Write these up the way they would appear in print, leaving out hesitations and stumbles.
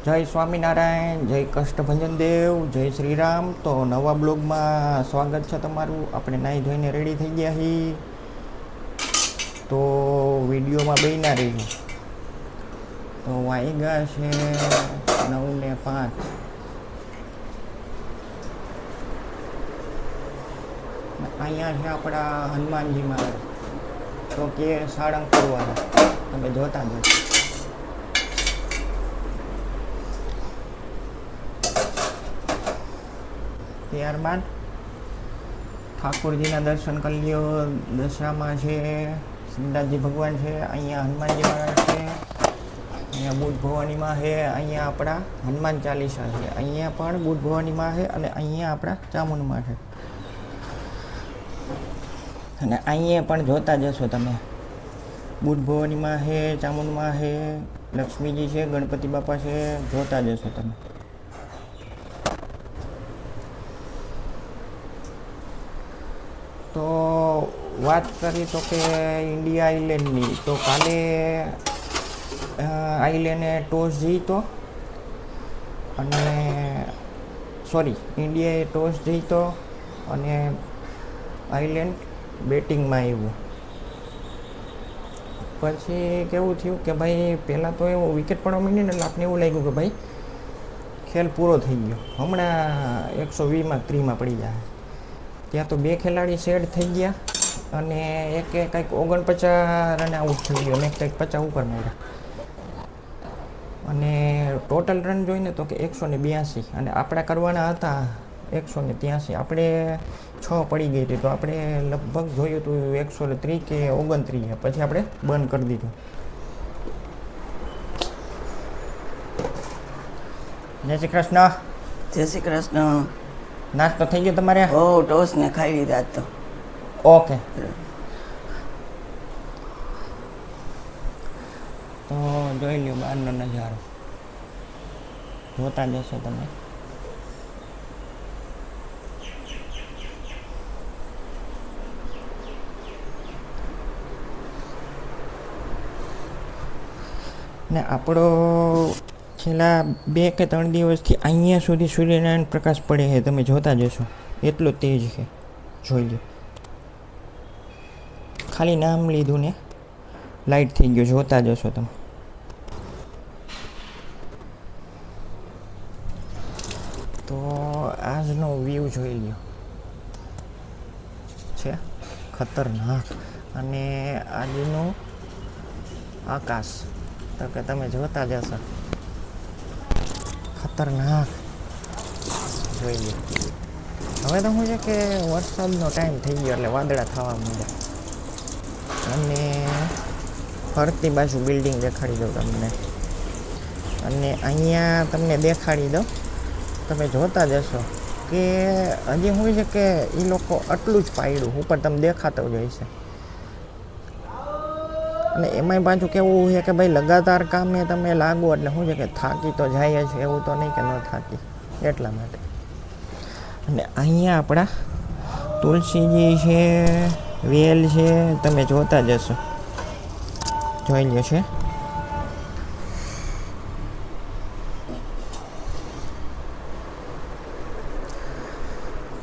જય સ્વામિનારાયણ, જય કષ્ટભંજન દેવ, જય શ્રી રામ. તો નવા બ્લોગમાં સ્વાગત છે તમારું. આપણે નાહી ધોઈને રેડી થઈ ગયા છીએ, તો વિડીયોમાં બન્યા રહીશું. તો વાગ્યા છે 9:05. અહીંયા છે આપણા હનુમાનજી મહારાજ, તો કે સાળંગપુરવાળા, તમે જોતા જ. ત્યારબાદ ઠાકોરજીના દર્શન કરી લ્યો. દશરામાં છે સિદ્ધાર્થજી ભગવાન છે, અહીંયા હનુમાનજી મહારાજ છે, અહીંયા બુદ્ધ ભવાનીમાં છે, અહીંયા આપણા હનુમાન ચાલીસા છે, અહીંયા પણ બુદ્ધ ભવાનીમાં છે, અને અહીંયા આપણા ચામુંડમાં છે. અને અહીંયા પણ જોતા જશો તમે, બુદ્ધ ભવાનીમાં છે, ચામુંડમાં છે, લક્ષ્મીજી છે, ગણપતિ બાપા છે, જોતા જશો તમે. તો વાત કરી તો કે ઇન્ડિયા આઇલેન્ડની, તો કાલે આઇલેન્ડે ટોસ જીતો, અને ઇન્ડિયાએ ટોસ જીતો અને આઇલેન્ડ બેટિંગમાં આવ્યું. પછી કેવું થયું કે ભાઈ પહેલાં તો એવું વિકેટ પડવા માંડી ને, એટલે આપણને એવું લાગ્યું કે ભાઈ ખેલ પૂરો થઈ ગયો, હમણાં 120માં 30માં પડી જાય. ત્યાં તો 2 ખેલાડી સેટ થઈ ગયા, અને એકે કંઈક 49 રને આઉટ થઈ ગયો, અને કંઈક 50 ઉપર માર્યા. અને ટોટલ રન જોઈને તો કે 182, અને આપણા કરવાના હતા 183. આપણે 6 પડી ગઈ હતી, તો આપણે લગભગ જોયું હતું 130 કે 29, પછી આપણે બંધ કરી દીધું. જય શ્રી કૃષ્ણ. જય શ્રી કૃષ્ણ. નાસ્તો થઈ ગયો તમારે? ટોસ ને ખાઈ લીધા તો. ઓકે. તો જોઈ લ્યો બહારનો નજારો, જોતા જશો તમે. ને આપણો છેલ્લા 2 કે 3 દિવસથી અહીંયા સુધી સૂર્યનારાયણ પ્રકાશ પડે છે, તમે જોતા જશો, એટલો તેજ છે. જોઈ લો, ખાલી નામ લીધું ને લાઇટ થઈ ગયો, જોતા જશો તમે. તો આજનો વ્યૂ જોઈ લ્યો, છે ખતરનાક. અને આજનું આકાશ તો કે તમે જોતા જશો, ખતરનાક. જોઈ લો. હવે તો શું છે કે વરસાદનો ટાઈમ થઈ ગયો, એટલે વાદળા થવા માંડ્યા. અને ફરતી બાજુ બિલ્ડિંગ દેખાડી દઉં તમને, અને અહીંયા તમને દેખાડી દઉં, તમે જોતા જશો કે હજી શું છે કે એ લોકો આટલું જ પાડ્યું, ઉપર તમે દેખાતો જ હોય છે. અને એમાંય પાછું કેવું છે કે ભાઈ લગાતાર કામે તમે લાગો એટલે શું છે કે થાકી તો જાય જ, એવું તો નહીં કે ન થાકી, એટલા માટે. અને અહીંયા આપણા તુલસીજી છે, વેલ છે, તમે જોતા જશો, જોઈ લ્યો છે.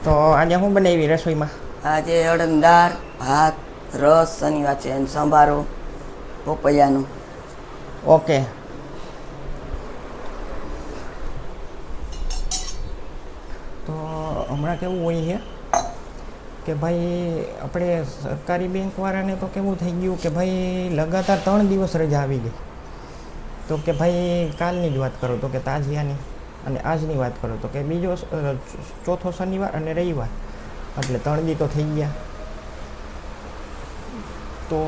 તો આજે શું બનાવી રસોઈમાં? આજે અડંદાર, ભાત, રસ, શનિવાર છે, અને સંભારો પપૈયાનું. ઓકે. તો હમણાં કેવું હોય છે કે ભાઈ આપણે સરકારી બેંકવાળાને તો કેવું થઈ ગયું કે ભાઈ લગાતાર 3 દિવસ રજા આવી ગઈ. તો કે ભાઈ કાલની જ વાત કરો તો કે તાજિયાની, અને આજની વાત કરો તો કે બીજો ચોથો શનિવાર અને રવિવાર, એટલે 3 દી તો થઈ ગયા. તો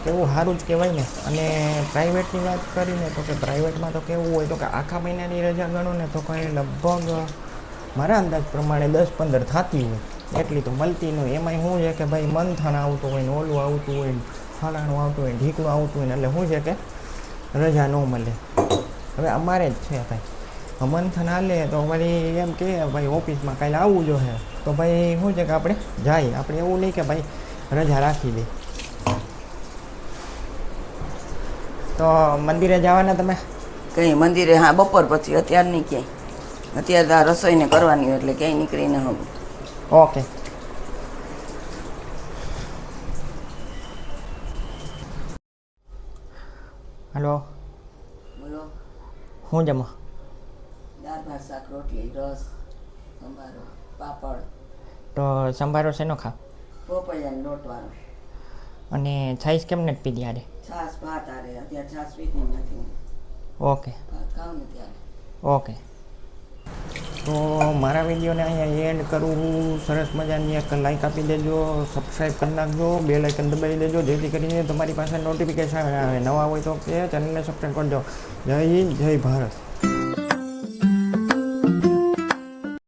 કેવું સારું જ કહેવાય ને. અને પ્રાઇવેટની વાત કરીને તો કે પ્રાઇવેટમાં તો કેવું હોય તો કે આખા મહિનાની રજા ગણો ને તો કંઈ લગભગ મારા અંદાજ પ્રમાણે 10-15 થતી હોય, એટલી તો મળતી ન હોય. એમાંય શું છે કે ભાઈ મંથન આવતું હોય ને, ઓલું આવતું હોય ને, ફલાણું આવતું હોય ને, ઢીકણું આવતું હોય ને, એટલે શું છે કે રજા ન મળે. હવે અમારે જ છે ભાઈ, મંથન હાલે તો વળી એમ કે ભાઈ ઓફિસમાં કાલે આવવું જોઈએ, તો ભાઈ શું છે કે આપણે જાય, આપણે એવું નહીં કે ભાઈ રજા રાખી દે. તો મંદિરે જવાના તમે? કંઈ મંદિરે હા બપોર પછી, અત્યારે નહીં ક્યાંય. અત્યારે તો આ રસોઈને કરવાની હોય એટલે ક્યાંય નીકળી ન હવે. ઓકે. હલો, બોલો. હું જમો? દાળ ભાત શાક રોટલી રસ સંભારો પાપડ તો સંભારો શેનો ખા? પોપૈયાનો લોટવાળો. અને છાઈસ કેમ નથી પીધી આરે? છાશ ભાત આરે અત્યારે છાશ પીતી નથી. ઓકે ભાત ખાવ ને ત્યારે. ઓકે. તો મારા વિડીયોને અહીંયા એન્ડ કરું. સરસ મજાની એક લાઈક આપી દેજો, સબસ્ક્રાઈબ કરી નાખજો, બે લાઇકન દબાવી દેજો, જેથી કરીને તમારી પાસે નોટિફિકેશન આવે. નવા હોય તો કે ચેનલને સબસ્ક્રાઈબ કરજો. જય હિન્દ, જય ભારત.